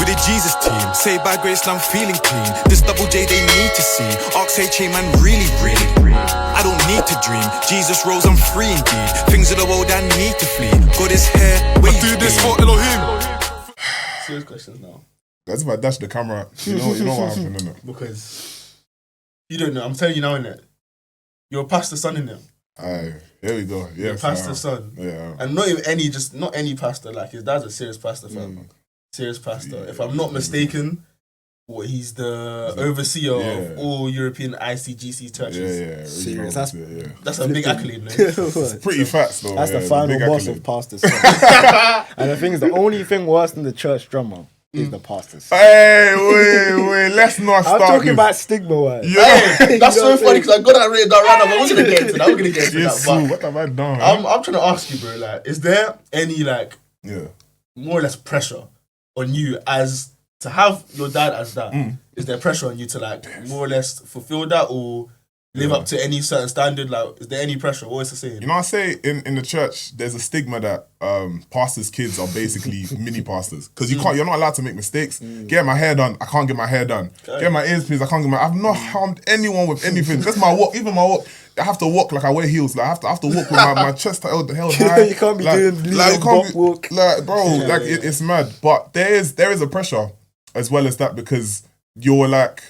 the Jesus team. Saved by grace, now I'm feeling clean. This double J they need to see. Ox HA man really. I don't need to dream. Jesus rose, I'm free indeed. Things of the world I need to flee. God is here. Wait, I do this for Elohim. Serious questions now. That's if I dash the camera. You know what happened, innit? Because you don't know. I'm telling you now, innit? You're a pastor's son, innit? Aye, here we go. Yeah, You're a pastor's son. Yeah. And not any pastor. Like, his dad's a serious pastor, fam. Serious pastor. If I'm not mistaken, he's the overseer of all European ICGC churches. Yeah. Serious. That's a big accolade, man. It's pretty facts, though. That's the final boss of pastors. And the thing is, the only thing worse than the church drummer is the pastors. Hey, wait, let's not start. I'm talking about stigma wise. Hey, that's so funny because I got that rated random. I wasn't gonna get into that. Yes, But what have I done? I'm trying to ask you, bro. Like, is there any more or less pressure on you as to have your dad as that? Is there pressure on you to like more or less fulfill that or live up to any certain standard? Like, is there any pressure? What is the saying? You know, I say in the church, there's a stigma that pastors' kids are basically mini pastors because you're not allowed to make mistakes. Get my hair done, I can't get my hair done. Okay. Get my ears pierced, I can't get my. I've not harmed anyone with anything. That's my walk. Even my walk, I have to walk like I wear heels. Like I have to walk with my chest held high. You can't be doing walk. Like, bro, it's mad. But there is a pressure as well as that because you're like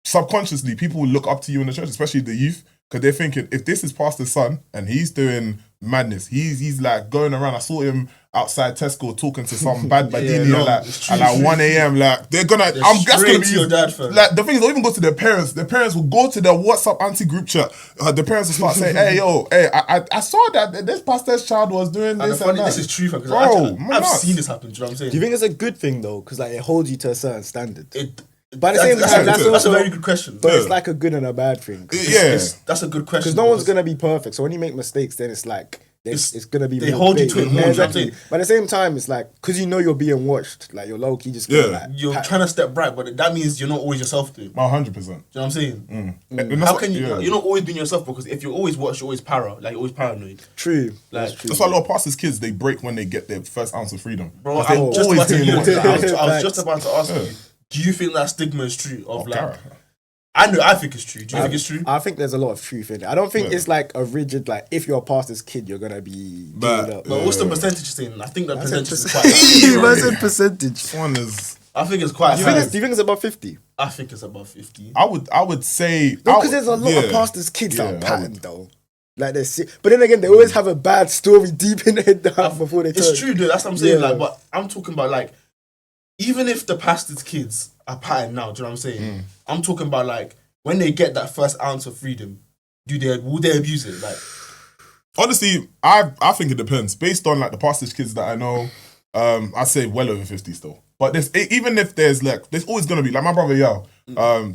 subconsciously people will look up to you in the church, especially the youth, because they're thinking if this is pastor's son and he's doing madness, he's like going around. I saw him outside Tesco talking to some bad badini at like 1 a.m. Like they're gonna. That's gonna be your dad. Fam. Like the thing is, they'll even go to their parents. Their parents will go to their WhatsApp anti group chat. The parents will start saying, "Hey, I saw that this pastor's child was doing this and that." This is true, because I've seen this happen. Do you know what I'm saying? Do you think it's a good thing though? Because like it holds you to a certain standard. But at the same time, that's a very good question. But it's like a good and a bad thing. That's a good question. Because no one's gonna be perfect. So when you make mistakes, then it's like it's gonna be. They hold you to it more. Exactly. But at the same time, it's like because you know you're being watched. Like you're low key just you're trying to step right, but that means you're not always yourself, dude. 100%. Do you know what I'm saying? How can you? You're not always being yourself because if you're always watched, you're always you're always paranoid. True. Like, that's why a lot of pastors' kids they break when they get their first ounce of freedom. Bro, I was just about to ask you. Do you think that stigma is true? I think it's true. Do you think it's true? I think there's a lot of truth in it. I don't think it's like a rigid, like, if you're a pastor's kid, you're going to be... But what's the percentage saying? I think the percentage is quite... What's the percentage? One is... I think it's quite high. Do you think it's above 50? I think it's above 50. I would say... No, because there's a lot of pastors' kids that are patterned, though. Like they see, but then again, they always have a bad story deep in their head before they turn. It's true, dude. That's what I'm saying. Like, but I'm talking about, like, even if the pastor's kids are patterned now, do you know what I'm saying? I'm talking about like when they get that first ounce of freedom, will they abuse it? Like, honestly, I think it depends. Based on like the pastor's kids that I know, I'd say well over 50 still. But even if there's always gonna be like my brother Yooo.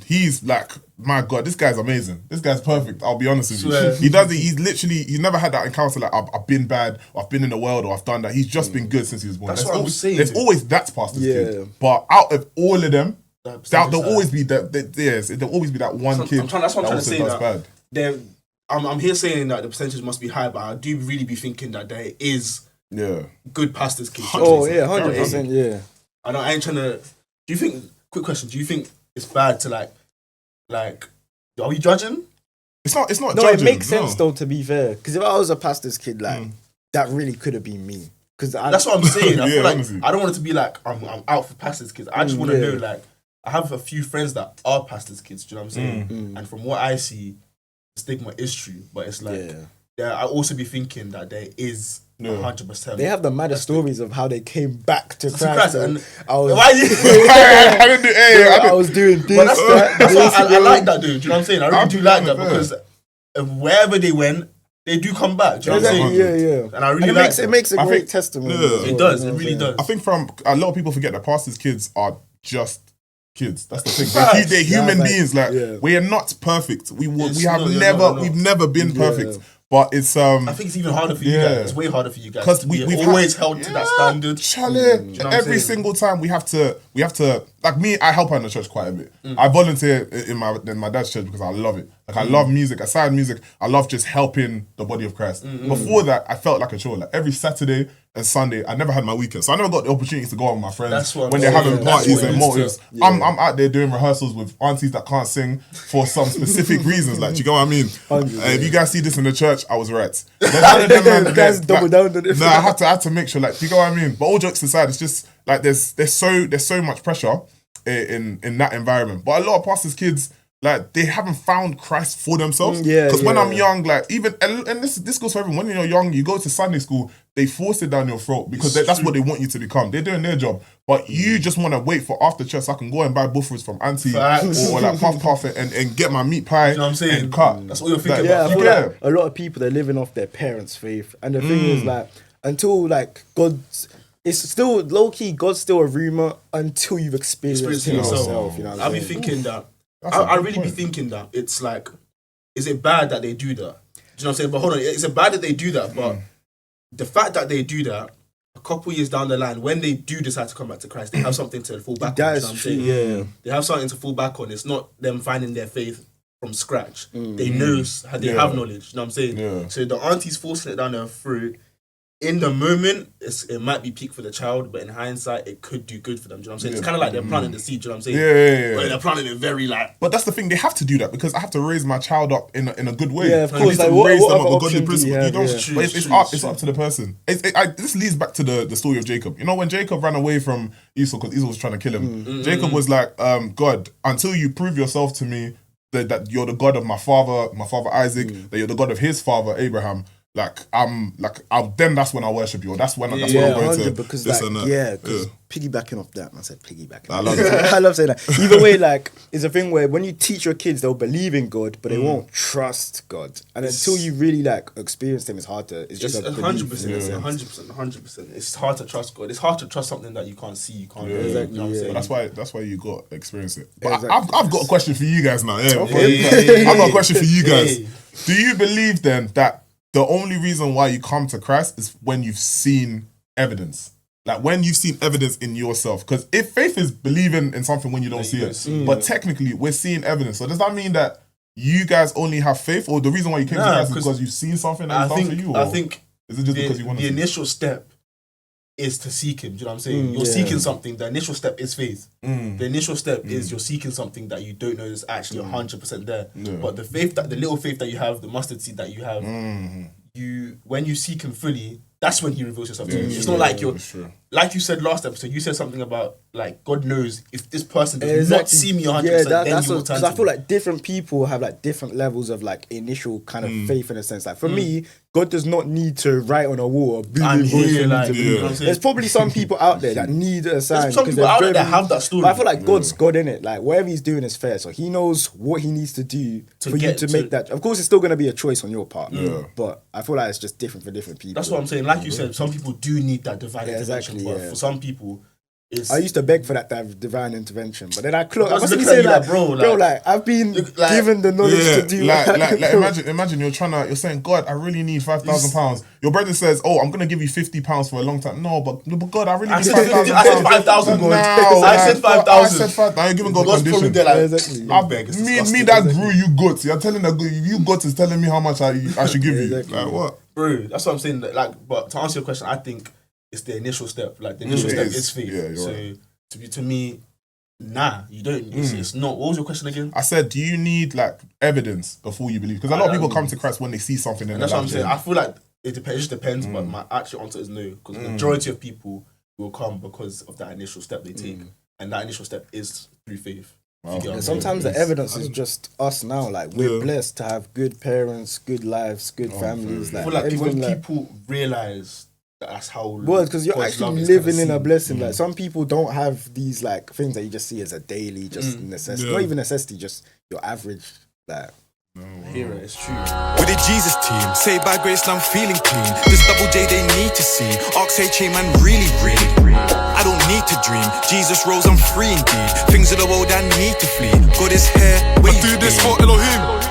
He's like, my God, this guy's amazing. This guy's perfect. I'll be honest with you. He's never had that encounter like I've been bad, or I've been in the world, or I've done that. He's just been good since he was born. That's what I'm saying. There's always that pastor's kid. But out of all of them, there'll always be that. There'll always be that one kid. That's what I'm trying to say. Bad. I'm here saying that the percentage must be high, but I do really be thinking that there is good pastor's kids. 100%, yeah. I ain't trying to. Do you think? Quick question. Do you think it's bad to like? Are we judging? It's not. No, judging, it makes sense though. To be fair, because if I was a pastor's kid, that really could have been me. Because that's what I'm saying. I feel like honestly. I don't want it to be like I'm out for pastor's kids. I just want to know like I have a few friends that are pastor's kids. Do you know what I'm saying? And from what I see, the stigma is true, but it's like I also be thinking that there is 100%. They have the maddest stories of how they came back to Christ. And I was, I was doing this. But that's why I like that, dude. Do you know what I'm saying? I really do like that because wherever they went, they do come back. Do you know what I'm saying? Yeah. And I really like it. It makes a great testimony. It does. It really does. I think a lot of people forget that pastors' kids are just kids. That's the thing. They're human beings. Like we are not perfect. We've never been perfect. But it's I think it's even harder for you guys. It's way harder for you guys because we've always held to that standard. Challenge every single time we have to. Like like me, I help out in the church quite a bit. I volunteer in my dad's church because I love it. Like I love music. Aside music, I love just helping the body of Christ. Before that, I felt like a chore. Like every Saturday and Sunday, I never had my weekend, so I never got the opportunity to go out with my friends when they're having parties and motives. I'm out there doing rehearsals with aunties that can't sing for some specific reasons. Like, do you know what I mean? If you guys see this in the church, I was right. Guys double down on it. No, I had to make sure. Like, do you know what I mean? But all jokes aside, it's just like there's so much pressure in that environment. But a lot of pastors' kids, like, they haven't found Christ for themselves. Because when I'm young, like, even, and this goes for everyone, when you're young, you go to Sunday school, they force it down your throat because that's what they want you to become. They're doing their job. But you just want to wait for after church so I can go and buy buffers from Auntie or like puff and get my meat pie, you know what I'm saying? And cut. That's what you're thinking Yeah, about. I feel like a lot of people, they're living off their parents' faith. And the thing is, like, until, like, it's still, low-key, God's still a rumour until you've experienced it yourself. You know what I'm I'll be saying? thinking that. I really be thinking that it's like, is it bad that they do that? Do you know what I'm saying? But hold on, is it bad that they do that? But the fact that they do that, a couple years down the line, when they do decide to come back to Christ, they have something to fall back on. That You is know what I'm true, saying? yeah. They have something to fall back on. It's not them finding their faith from scratch. They know how they have knowledge. You know what I'm saying? Yeah. So the auntie's forcing it down their throat. In the moment, it might be peak for the child, but in hindsight, it could do good for them. Do you know what I'm saying? It's kind of like they're planting the seed. Do you know what I'm saying? Yeah. But they're planting it very like. But that's the thing, they have to do that because I have to raise my child up in a good way. Yeah, of I course. need to Like, raise what them up other with godly option do principles. you You have? don't, Yeah. but it's up to the person. This leads back to the story of Jacob. You know, when Jacob ran away from Esau because Esau was trying to kill him, Jacob was like, God, until you prove yourself to me that you're the God of my father Isaac, that you're the God of his father Abraham. Then that's when I worship you. Or that's when I'm going to because this like, and that. because piggybacking off that, I said piggybacking. I love it. I love saying that. Either way, like, it's a thing where when you teach your kids, they'll believe in God, but they won't trust God. And until you really like experience them, it's hard to. It's just It's a 100%. It's hard to trust God. It's hard to trust something that you can't see, you can't do. Exactly, You know what I'm saying? But that's why you got to experience it. But Exactly. I've got a question for you guys now. Yeah, Okay. I've got a question for you guys. Hey. Do you believe then that the only reason why you come to Christ is when you've seen evidence? Like when you've seen evidence in yourself. Because if faith is believing in something when you don't see it, but technically we're seeing evidence. So does that mean that you guys only have faith, or the reason why you came to Christ is because you've seen something that's done for you? Or I think is it just because you want to the see? initial step is to seek him. Do you know what I'm saying? You're seeking something. The initial step is faith. The initial step is you're seeking something that you don't know is actually 100% there. But the little faith that you have, the mustard seed that you have, when you seek him fully, that's when he reveals himself to you. It's not like like you said last episode, you said something about like God knows if this person does not see me 100%, then he will turn because to I feel me. like different people have like different levels of like initial kind of faith in a sense. Like for me, God does not need to write on a wall or I'm booming voice here, for me like, to you know believe. what I'm saying? There's probably some people out there that need a sign. some because people they're out there that very- have that story. But I feel like God's God in it. Like whatever he's doing is fair. So he knows what he needs to do for you get to to- make that. Of course, it's still going to be a choice on your part. But I feel like it's just different for different people. That's what I'm saying. Like you said, some people do need that divine Yeah, intervention, exactly, but yeah. for some people, it's I used to beg for that divine intervention, but then I Just must be look at saying you like, like, bro, like I've been like- given the knowledge to do imagine you're saying, God, I really need £5,000. Your brother says, oh, I'm gonna give you £50 for a long time. No, but God, I really I need said £5,000. 5,000 God. No, I said 5,000. I said 5,000. Now you're giving God God's condition. probably there like, Exactly. I'll beg. It's Me disgusting. that grew you got. You're telling you got is telling me how much I should give you. Exactly. Like what? Bro, that's what I'm saying. Like, but to answer your question, I think it's the initial step. Like the initial step is faith. Yeah, you're so right. to me, nah, you don't. It's not. What was your question again? I said, do you need like evidence before you believe? Because a lot of people come to Christ when they see something in And their that's what I'm life. saying. I feel like it just depends. But my actual answer is no, because the majority of people will come because of that initial step they take, and that initial step is through faith. If you get what I'm And saying. sometimes the evidence is just us now. Like we're blessed to have good parents, good lives, good families. I Like, feel like everything, when like, people realize that that's how. well, because you're God's love actually is living kinda in a seen. blessing. Like some people don't have these like things that you just see as a daily just necessity. Not even necessity, just your average. Like Hear it, it's true. With the Jesus team, saved by grace and I'm feeling clean. This double J they need to see. Ox HA man really. I don't need to dream. Jesus rose, I'm free indeed. Things of the world I need to flee. God is here. I do this for Elohim.